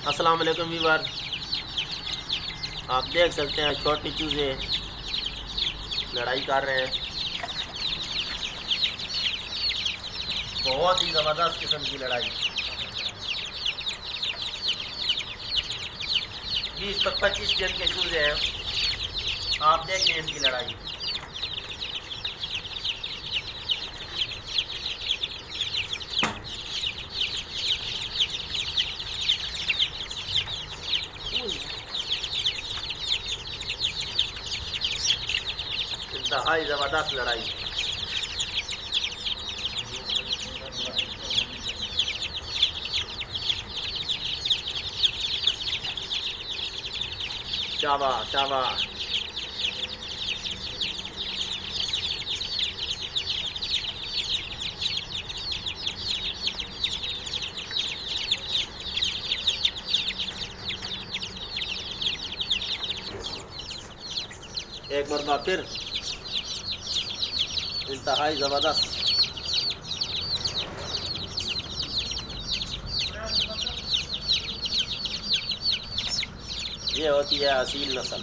अस्सलाम वालेकुम व्यूअर, आप देख सकते हैं छोटे चूजे लड़ाई कर रहे हैं। बहुत ही ज़बरदस्त किस्म की लड़ाई। 20-25 दिन के चूजे हैं। आप देखें इनकी लड़ाई। इंतहाई ज़बरदस्त लड़ाई। शाबाश शाबाश। एक मरतबा फिर इंतहाई ज़बरदस्त। ये होती है असील नस्ल।